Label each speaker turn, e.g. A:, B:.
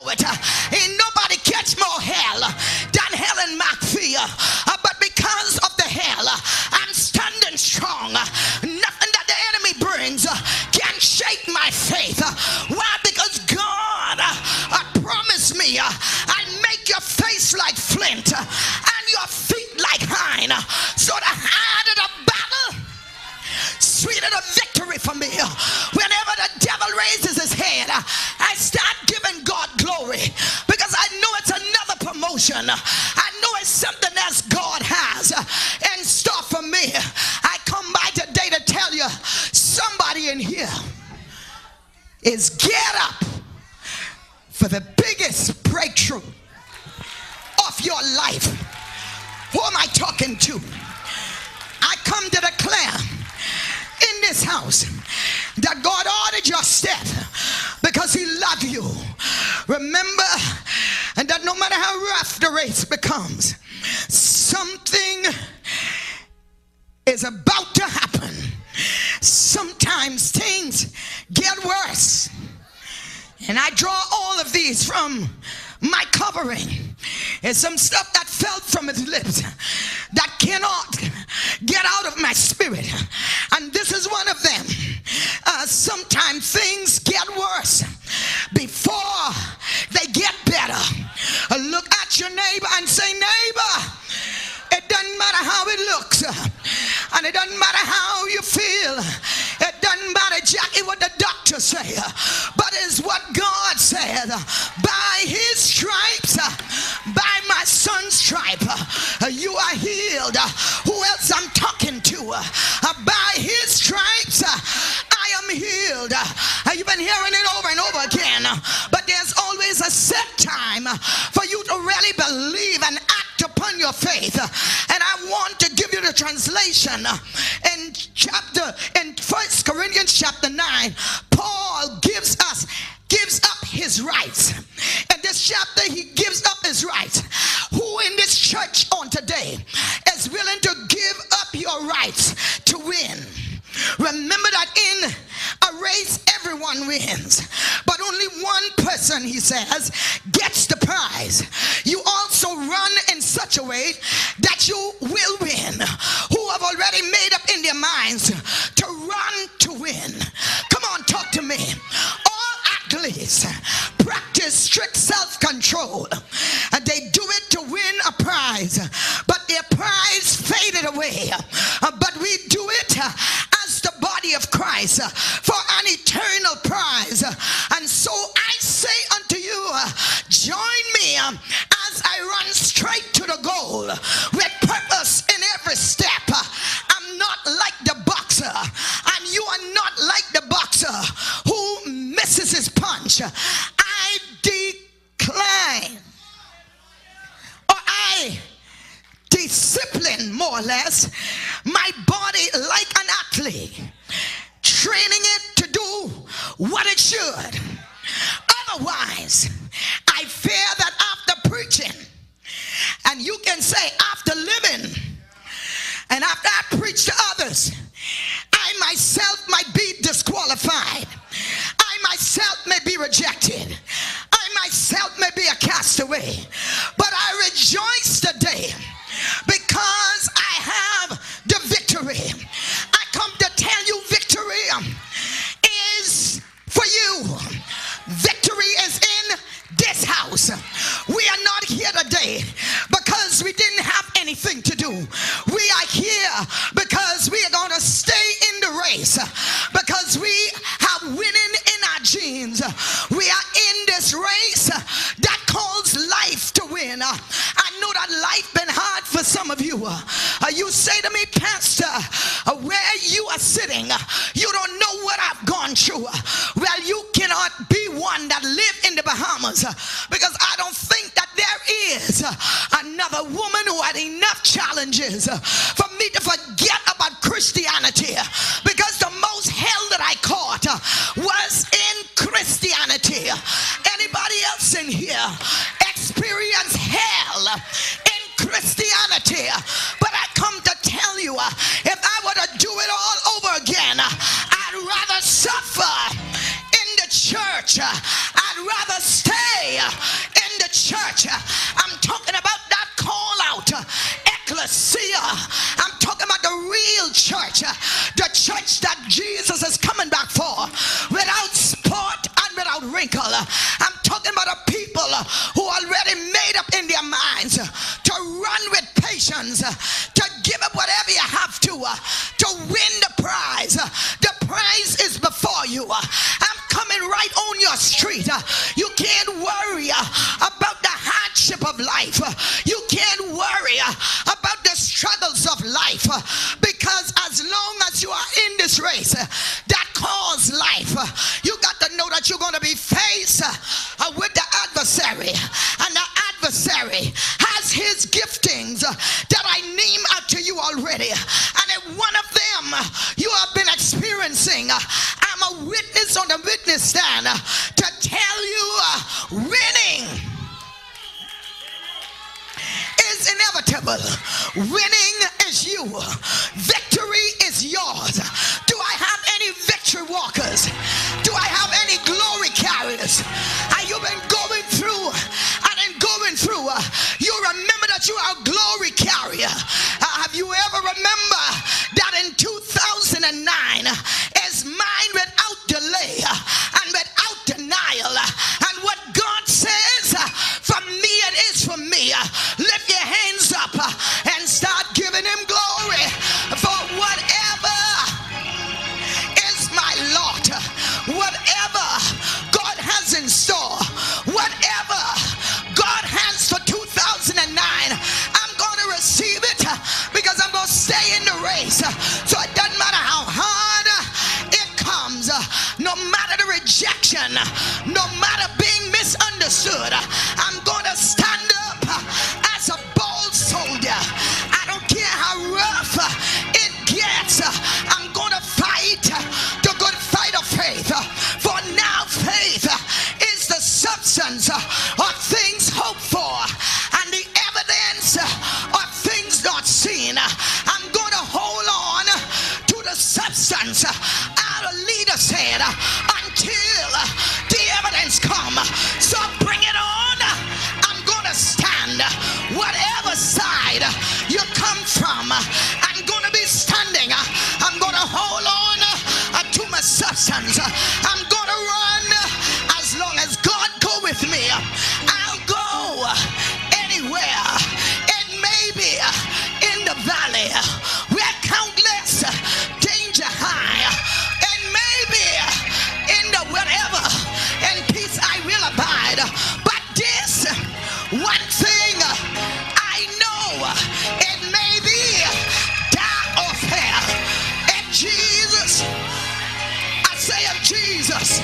A: Ain't nobody catch more hell than Helen McPhee. But because of the hell, I'm standing strong. Nothing that the enemy brings can shake my faith. Why? Because God promised me I'd make your face like flint and your feet like iron. So the harder the battle, sweeter the victory for me. Whenever the devil raises his head, I start giving God glory, because I know it's another promotion. I know it's something else God has in store for me. I come by today to tell you, somebody in here is get up for the biggest breakthrough of your life. Who am I talking to? I come to declare in this house that God ordered your step because he loved you. Remember, and that no matter how rough the race becomes, something is about to happen. Sometimes things get worse. And I draw all of these from my covering. It's some stuff that fell from his lips that cannot get out of my spirit. And this is one of them. Sometimes things get worse before they get better. Look at your neighbor and say, neighbor, it doesn't matter how it looks, and it doesn't matter how you feel. It doesn't matter exactly what the doctor say, but it's what God said. By his stripes, by my son's stripe, you are healed. Who else I'm talking to? By his stripes, I am healed. You've been hearing it over and over again, but there's always a set time for you to really believe and act upon your faith. And I want to give you the translation in 1 Corinthians chapter 9. Paul gives up his rights. In this chapter, he gives up his rights. Who in this church on today is willing to give up your rights to win? Remember that in a race, everyone wins, but only one person, he says, gets the prize. You also run in such a way that you will win. Who have already made up in their minds to run to win? Come on, talk to me. All athletes practice strict self-control, and they do it to win a prize, but their prize faded away. But we do it as the body of Christ for an eternal prize. And so I say unto you, join me as I run straight to the goal with purpose in every step. I'm not like the boxer, and you are not like the boxer who misses his punch. I decline, or I discipline, more or less, my body like an athlete, training it to do what it should. Otherwise, I fear that after preaching, and you can say after living, and after I preach to others, I myself might be disqualified. I myself may be rejected. I myself may be a castaway. But I rejoice today because I have the victory. I come to tell you, victory is for you. Victory is in this house. We are not here today because we didn't have anything to do. We are here because we are going to stay in the race, because we have winning in our genes. We are in this race that calls life to win. I know that life been hard for some of you. You say to me, Pastor, where you are sitting, you don't know what I've gone through. Well, you cannot be one that live in the Bahamas, because I don't think that there is another woman who had enough challenges for me to forget about Christianity, because the most hell that I caught was in Christianity. Anybody else in here experience hell in Christianity? But I come to tell you, if I were to do it all over again, I'd rather suffer in the church. I'd rather stay street. You can't worry about the hardship of life. You can't worry about the struggles of life, because as long as you are in this race that calls life, you got to know that you're going to be faced with the adversary, and the adversary has his giftings that I name out to you already, and if one of them you have been experiencing, I'm a witness on the witness stand to tell you winning is inevitable. Winning is you. Victory is yours. Do I have any victory walkers? Do I have any glory carriers? Have you been going through and going through? You remember that you are a glory carrier. Have you ever remember that in 2009 is mine without delay and without denial, and what God says from me, it is from me. Lift your hands up and start giving him glory for whatever is my lot, whatever God has in store, whatever God has for 2009. I'm going to receive it because I'm going to stay in the race. So it doesn't matter how hard it comes, no matter the rejection, no matter being misunderstood, I'm going to stand up as a bold soldier. I don't care how rough it gets, I'm going to fight the good fight of faith. For now faith is the substance of things hoped for and the evidence of things not seen. I'm going to hold on to the substance. Our leader said until the evidence come. So bring it on. I'm going to stand. Whatever side you come from, I'm going to be standing. I'm going to hold on to my substance. I'm going to run as long as God go with me. I'll go anywhere. It may be in the valley where countless danger high, and maybe in the whatever, in peace I will abide. But this one thing I know, it may be dark or fair. And Jesus, I say of Jesus,